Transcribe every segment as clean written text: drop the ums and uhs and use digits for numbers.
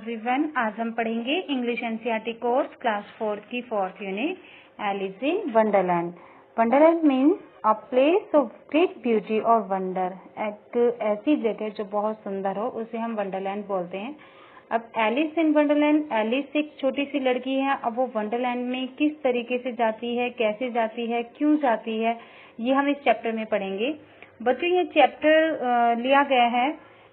Everyone, आज हम पढ़ेंगे इंग्लिश एनसीईआरटी कोर्स क्लास 4 की 4th unit Alice in Wonderland. Wonderland means a place of great beauty और wonder. एक ऐसी जगह जो बहुत सुंदर हो उसे हम वंडरलैंड बोलते हैं। अब एलिस इन वंडरलैंड, एलिस एक छोटी सी लड़की है। अब वो वंडरलैंड में किस तरीके से जाती है, कैसे जाती है, क्यों जाती है, ये हम इस चैप्टर में पढ़ेंगे। बच्चों ये चैप्टर लिया गया है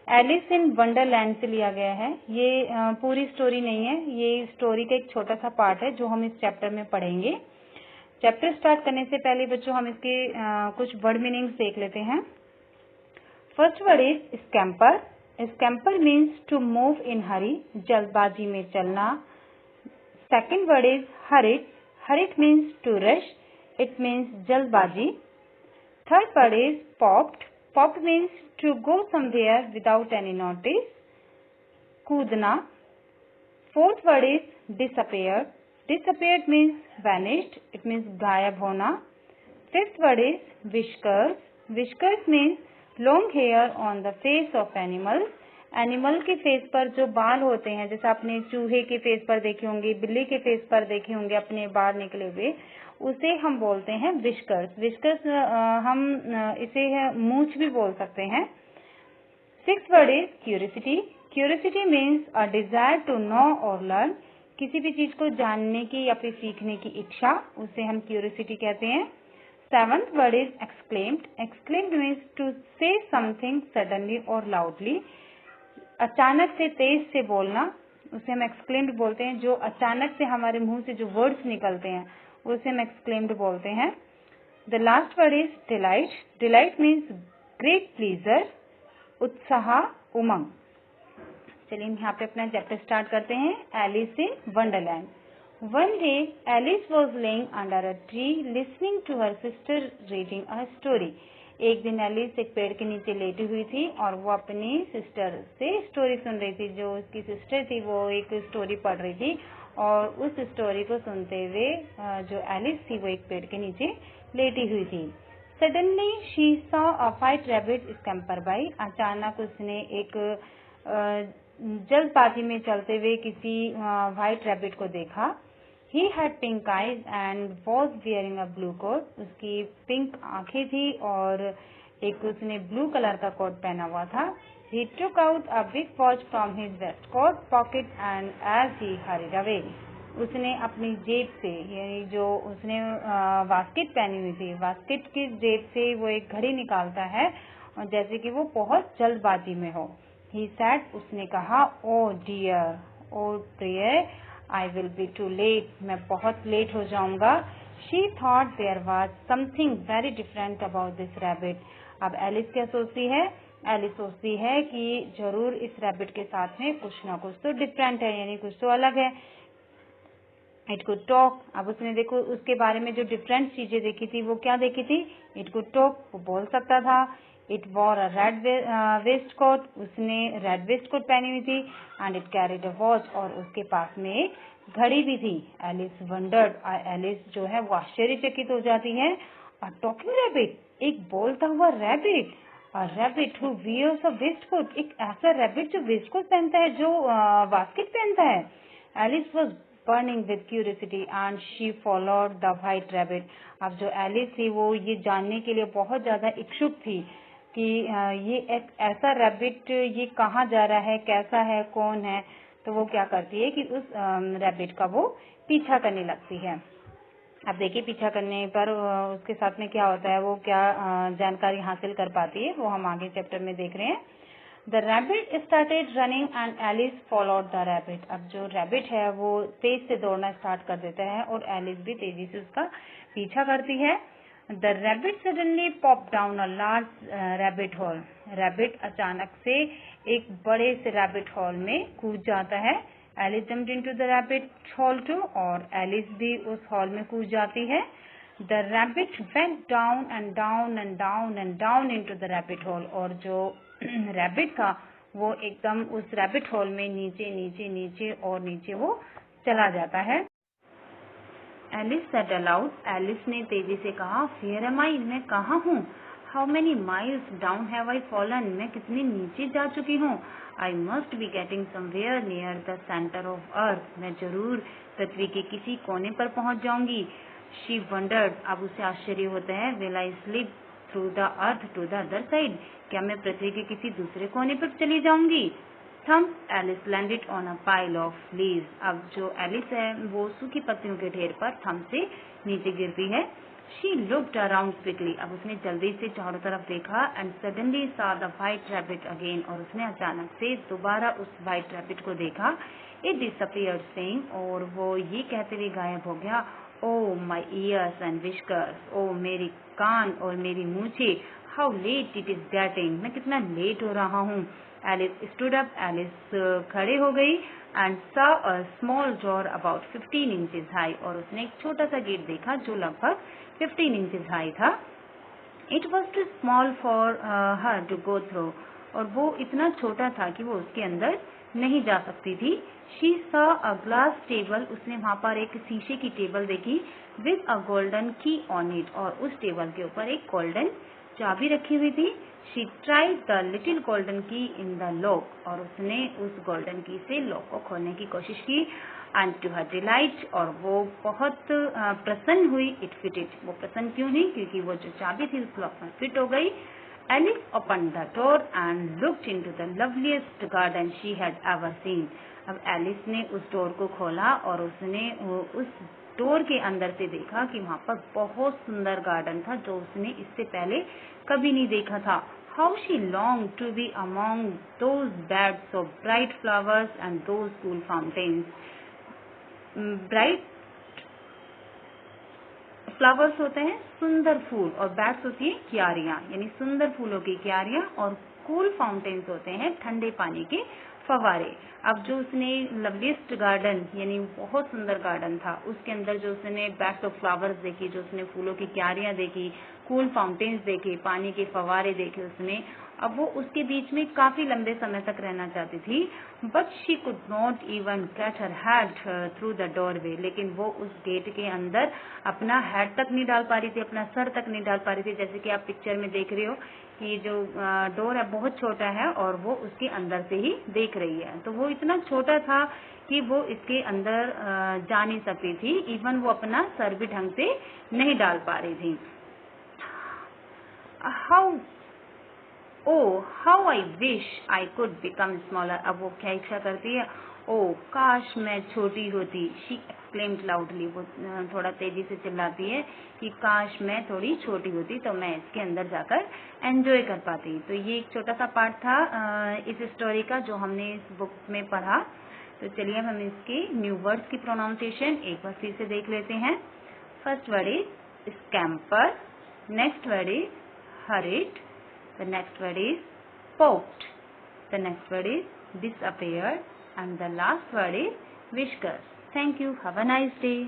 एलिस इन वंडरलैंड से लिया गया है। ये पूरी स्टोरी नहीं है, ये स्टोरी का एक छोटा सा पार्ट है जो हम इस चैप्टर में पढ़ेंगे। चैप्टर स्टार्ट करने से पहले बच्चों हम इसके कुछ वर्ड मीनिंग्स देख लेते हैं। First word is scamper. Scamper means to move in hurry, जल्दबाजी में चलना। Second word is hurried. Hurried means to rush, it means जल्दबाजी। Third word is popped. Popped means to go somewhere without any notice. कूदना. Fourth word is disappeared. Disappeared means vanished. It means गायब होना. Fifth word is whiskers. Whiskers means long hair on the face of animals. Animal के face पर जो बाल होते हैं, जैसे आपने चूहे के फेस पर देखे होंगे, बिल्ली के फेस पर देखे होंगे अपने बाल निकले हुए, उसे हम बोलते हैं विस्कर्स। विस्कर्स हम इसे मूंछ भी बोल सकते हैं। Sixth word is curiosity. Curiosity means a desire to know और लर्न। किसी भी चीज को जानने की या फिर सीखने की इच्छा, उसे हम क्यूरियोसिटी कहते हैं। Seventh word is exclaimed. Exclaimed means to say something suddenly और लाउडली। अचानक से, तेज से बोलना, उसे हम एक्सक्लेम्ड बोलते हैं। जो अचानक से हमारे मुंह से जो वर्ड्स निकलते हैं उसे हम एक्सक्लेम्ड बोलते हैं। The last word is delight. Delight means great pleaser, उत्साह, उमंग। चलिए हम यहाँ पे अपना चैप्टर स्टार्ट करते हैं। Alice in Wonderland. One day Alice was lying under a tree listening to her sister reading a story. एक दिन एलिस एक पेड़ के नीचे लेटी हुई थी और वो अपनी सिस्टर से स्टोरी सुन रही थी। जो उसकी सिस्टर थी वो एक स्टोरी पढ़ रही थी और उस स्टोरी को सुनते हुए जो एलिस थी वो एक पेड़ के नीचे लेटी हुई थी। Suddenly she saw a white rabbit scamper by. अचानक उसने एक जल्दबाजी में चलते हुए किसी व्हाइट रैबिट को देखा। He had pink eyes and was wearing a blue coat. उसकी पिंक आंखें थी और एक उसने ब्लू कलर का कोट पहना हुआ था। He took out a big watch from his waistcoat pocket and as he hurried away. उसने अपनी जेब से, यानी जो उसने वास्केट पहनी हुई थी, वास्केट की जेब से वो एक घड़ी निकालता है और जैसे कि वो बहुत जल्दबाजी में हो। He said, उसने कहा, Oh dear, oh dear, I will be too late. मैं बहुत लेट हो जाऊंगा। She thought there was something very different about this rabbit. अब एलिस क्या सोचती है? एलिस सोचती है कि जरूर इस रैबिट के साथ में कुछ ना कुछ तो डिफरेंट है, यानी कुछ तो अलग है। It could talk. अब उसने देखो उसके बारे में जो डिफरेंट चीजें देखी थी वो क्या देखी थी? It could talk. वो बोल सकता था। It wore a red waistcoat. उसने रेड वेस्टकोट पहनी हुई थी। And it carried a watch. और उसके पास में एक घड़ी भी थी। Alice wandered. एलिस जो है वो आश्चर्यचकित हो जाती है। A talking rabbit. एक बोलता हुआ rabbit. A rabbit who wears a waistcoat. एक ऐसा रैबिट जो वेस्टकोट पहनता है, जो बास्केट पहनता है। Alice was burning with curiosity and she followed the white rabbit. अब जो एलिस थी वो ये जानने के लिए बहुत ज्यादा इच्छुक थी कि ये एक ऐसा रैबिट ये कहाँ जा रहा है, कैसा है, कौन है। तो वो क्या करती है कि उस रैबिट का वो पीछा करने लगती है। अब देखिए पीछा करने पर उसके साथ में क्या होता है, वो क्या जानकारी हासिल कर पाती है, वो हम आगे चैप्टर में देख रहे हैं। The rabbit started running and Alice followed the rabbit. अब जो रैबिट है वो तेज से दौड़ना स्टार्ट कर देता है और एलिस भी तेजी से उसका पीछा करती है। The rabbit suddenly pop down a large rabbit hall. Rabbit अचानक से एक बड़े से रैबिट हॉल में कूद जाता है। Alice jumped into the rabbit hole too. और एलिस भी उस हॉल में कूद जाती है। The rabbit went down and down and down and down into the rabbit hole. और जो रैबिट था वो एकदम उस रैबिट हॉल में नीचे नीचे नीचे और नीचे वो चला जाता है। Alice said allowed. एलिस ने तेजी से कहा, हियर एम आई, मैं कहाँ हूँ। How many miles down have I fallen? मैं कितने नीचे जा चुकी हूँ. I must be getting somewhere near the center of earth. मैं जरूर पृथ्वी के किसी कोने पर पहुँच जाऊंगी. She wondered. अब उसे आश्चर्य होता है. Will I slip through the earth to the other side? क्या मैं पृथ्वी के किसी दूसरे कोने पर चली जाऊंगी? Thump. Alice landed on a pile of leaves. अब जो एलिस है वो सूखी पत्तियों के ढेर पर थंप से नीचे गिरती है. She looked around quickly. अब उसने जल्दी से चारों तरफ देखा and suddenly saw the white rabbit again. और उसने अचानक से दोबारा उस white rabbit को देखा. It disappeared saying. और वो ये कहते हुए गायब हो गया. Oh my ears and whiskers. Oh मेरी कान और मेरी मूछे. How late it is getting. मैं कितना लेट हो रहा हूँ. Alice stood up. Alice खड़े हो गई and saw a small door about 15 inches high. और उसने एक छोटा सा गेट देखा जो लगभग 15 inches high था. It was too small for her to go through. और वो इतना छोटा था कि वो उसके अंदर नहीं जा सकती थी. She saw a glass table. उसने वहाँ पर एक शीशे की टेबल देखी with a golden key on it. और उस टेबल के ऊपर एक गोल्डन चाबी रखी हुई थी. She tried the little golden key in the lock. और उसने उस गोल्डन की से लॉक को खोलने की कोशिश की. And to her delight, और वो बहुत प्रसन्न हुई. It fitted. वो प्रसन्न क्यों हुई? क्योंकि वो जो चाबी थी उस लॉक में फिट हो गई. Alice opened the door and looked into the loveliest garden she had ever seen. अब एलिस ने उस डोर को खोला और उसने उस डोर के अंदर से देखा कि वहाँ पर बहुत सुंदर गार्डन था जो उसने इससे पहले कभी नहीं देखा था. How she longed to be among those beds of bright flowers and those cool fountains. Bright flowers होते हैं सुंदर फूल और बैड्स होती है क्यारियां यानी सुंदर फूलों की क्यारियां और कूल फाउंटेन्स होते हैं ठंडे पानी के फवारे. अब जो उसने लवलीस्ट गार्डन यानी बहुत सुंदर गार्डन था उसके अंदर जो उसने बैड्स ऑफ फ्लावर्स देखी, जो उसने फूलों की क्यारियां देखी, कूल फाउंटेन्स देखे, पानी के फवारे देखे उसने. अब वो उसके बीच में काफी लंबे समय तक रहना चाहती थी. But she could not even get her head through the doorway. लेकिन वो उस गेट के अंदर अपना हेड तक नहीं डाल पा रही थी, अपना सर तक नहीं डाल पा रही थी. जैसे कि आप पिक्चर में देख रहे हो कि जो डोर है बहुत छोटा है और वो उसके अंदर से ही देख रही है. तो वो इतना छोटा था कि वो इसके अंदर जा नहीं सकती थी. इवन वो अपना सर भी ढंग से नहीं डाल पा रही थी. How I wish I could become smaller. अब वो क्या इच्छा करती है? ओह काश मैं छोटी होती. She exclaimed loudly. वो थोड़ा तेजी से चिल्लाती है कि काश मैं थोड़ी छोटी होती तो मैं इसके अंदर जाकर एंजॉय कर पाती. तो ये एक छोटा सा पार्ट था इस स्टोरी का जो हमने इस बुक में पढ़ा. तो चलिए अब हम इसके न्यू वर्ड्स की प्रोनाउंसिएशन एक बार फिर से देख लेते हैं. First word is scamper. Next word is horrid. The next word is poked. The next word is disappeared. And the last word is whiskers. Thank you. Have a nice day.